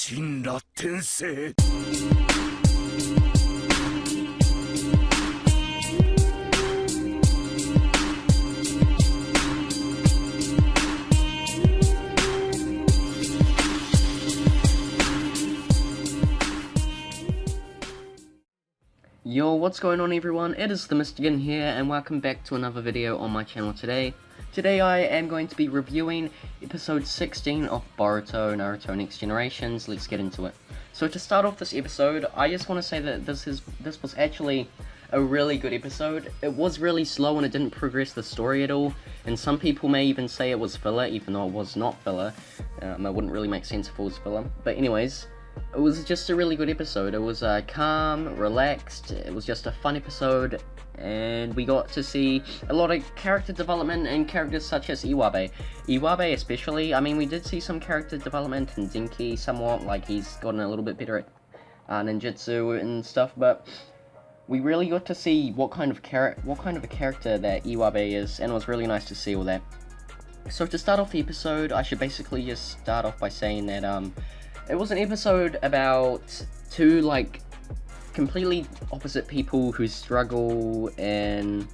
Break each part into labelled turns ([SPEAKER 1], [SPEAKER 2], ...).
[SPEAKER 1] 神羅転生
[SPEAKER 2] Yo, what's going on everyone? It is the Mystigan here and welcome back to another video on my channel today. Today I am going to be reviewing episode 16 of Boruto Naruto Next Generations. Let's get into it. So to start off this episode, I just want to say that this was actually a really good episode. It was really slow and it didn't progress the story at all, and some people may even say it was filler, even though it was not filler. It wouldn't really make sense if it was filler. But anyways, it was just a really good episode. It was calm, relaxed, it was just a fun episode, and we got to see a lot of character development and characters such as Iwabe. Iwabe especially, I mean, we did see some character development in Denki somewhat, like he's gotten a little bit better at ninjutsu and stuff, but we really got to see what kind of a character that Iwabe is, and it was really nice to see all that. So to start off the episode, I should basically just start off by saying that it was an episode about two, like, completely opposite people who struggle in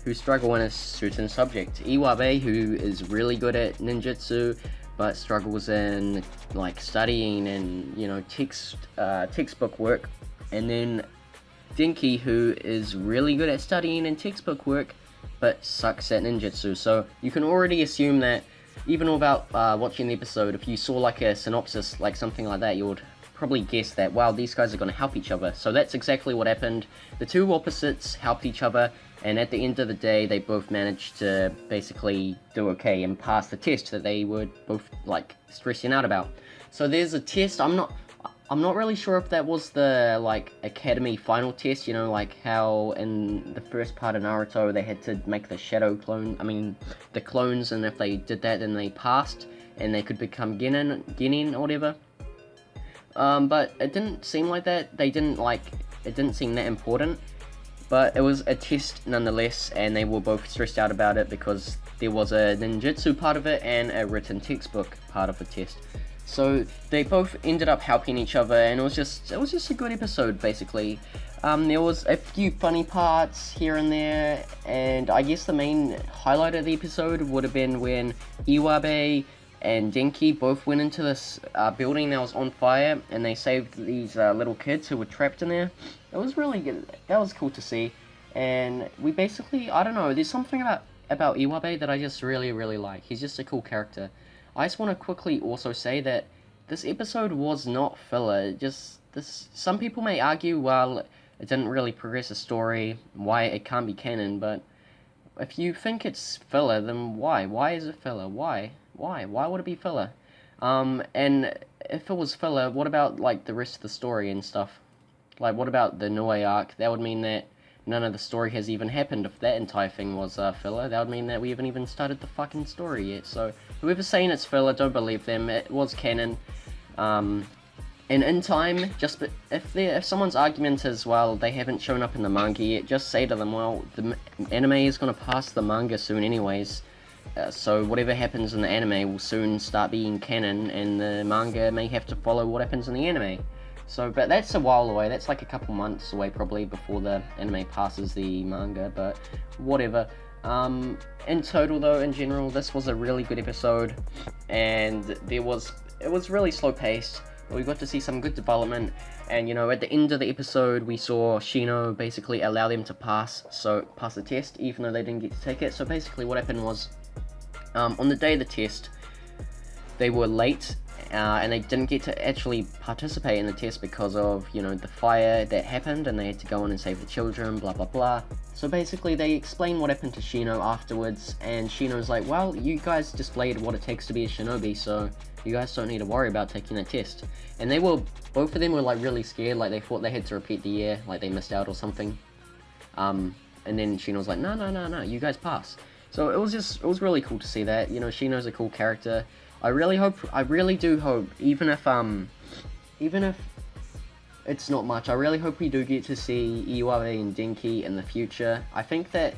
[SPEAKER 2] a certain subject. Iwabe, who is really good at ninjutsu, but struggles in, like, studying and, you know, textbook work. And then Denki, who is really good at studying and textbook work, but sucks at ninjutsu. So you can already assume that even without watching the episode, if you saw like a synopsis, like something like that, you would probably guess that, wow, these guys are going to help each other. So that's exactly what happened. The two opposites helped each other, and at the end of the day, they both managed to basically do okay and pass the test that they were both, like, stressing out about. So there's a test. I'm not really sure if that was the, like, academy final test, you know, like how in the first part of Naruto they had to make the shadow clone, the clones, and if they did that then they passed and they could become genin or whatever. But it didn't seem like that. It didn't seem that important, but it was a test nonetheless, and they were both stressed out about it because there was a ninjutsu part of it and a written textbook part of the test. So they both ended up helping each other, and it was just a good episode basically. There was a few funny parts here and there, and I guess the main highlight of the episode would have been when Iwabe and Denki both went into this building that was on fire, and they saved these little kids who were trapped in there. It was really good. That was cool to see, and we basically, I don't know, there's something about Iwabe that I just really like. He's just a cool character. I just want to quickly also say that this episode was not filler. Some people may argue, well, it didn't really progress the story, why it can't be canon, but if you think it's filler, then why? Why is it filler? Why? Why would it be filler? And if it was filler, what about, like, the rest of the story and stuff? Like, what about the Noe arc? That would mean that none of the story has even happened. If that entire thing was filler, that would mean that we haven't even started the fucking story yet. So whoever's saying it's filler, don't believe them. It was canon. And in time, if someone's argument is, well, they haven't shown up in the manga yet, just say to them, well, the anime is going to pass the manga soon anyways. So whatever happens in the anime will soon start being canon, and the manga may have to follow what happens in the anime. So, but that's a while away. That's like a couple months away probably before the anime passes the manga, but whatever. In total though, in general, this was a really good episode, and it was really slow paced, but we got to see some good development, and you know, at the end of the episode, we saw Shino basically allow them to pass the test, even though they didn't get to take it. So basically what happened was, on the day of the test, they were late, and they didn't get to actually participate in the test because of, you know, the fire that happened, and they had to go in and save the children, blah blah blah. So basically they explained what happened to Shino afterwards, and Shino's like, well, you guys displayed what it takes to be a shinobi, so you guys don't need to worry about taking a test. And both of them were, like, really scared, like they thought they had to repeat the year, like they missed out or something. And then Shino's like, no, you guys pass. So it was really cool to see that. You know, Shino's a cool character. I really do hope, even if it's not much, I really hope we do get to see Iwabe and Denki in the future. I think that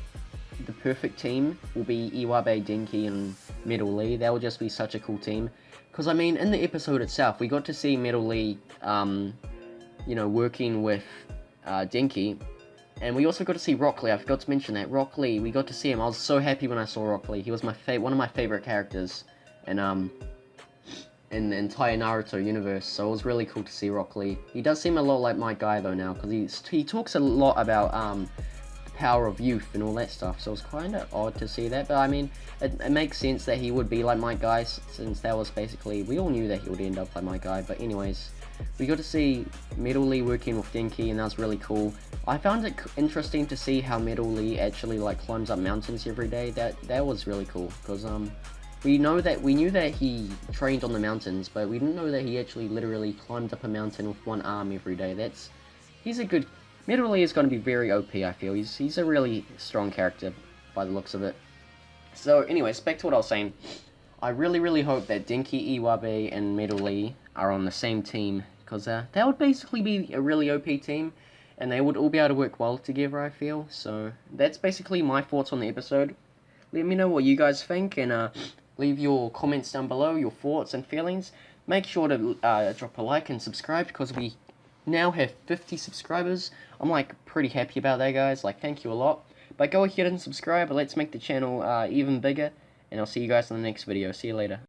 [SPEAKER 2] the perfect team will be Iwabe, Denki, and RockLee. That will just be such a cool team. Because, I mean, in the episode itself, we got to see RockLee, you know, working with Denki. And we also got to see RockLee. I forgot to mention that. RockLee, we got to see him. I was so happy when I saw RockLee. He was one of my favorite characters in the entire Naruto universe. So it was really cool to see RockLee. He does seem a lot like my guy, though, now. Because he talks a lot about the power of youth and all that stuff. So it was kind of odd to see that. But, I mean, it makes sense that he would be like my guy. Since that was basically... We all knew that he would end up like my guy. But anyways... We got to see RockLee working with Denki, and that was really cool. I found it interesting to see how RockLee actually like climbs up mountains every day. That was really cool, because we knew that he trained on the mountains, but we didn't know that he actually literally climbed up a mountain with one arm every day. He's a good... RockLee is going to be very OP, I feel. He's a really strong character by the looks of it. So anyways, back to what I was saying. I really hope that Denki, Iwabe, and RockLee are on the same team, because that would basically be a really OP team, and they would all be able to work well together, I feel. So that's basically my thoughts on the episode. Let me know what you guys think, and leave your comments down below, your thoughts and feelings. Make sure to drop a like and subscribe, because we now have 50 subscribers. I'm like pretty happy about that, guys. Like, thank you a lot. But go ahead and subscribe, let's make the channel even bigger. And I'll see you guys in the next video. See you later.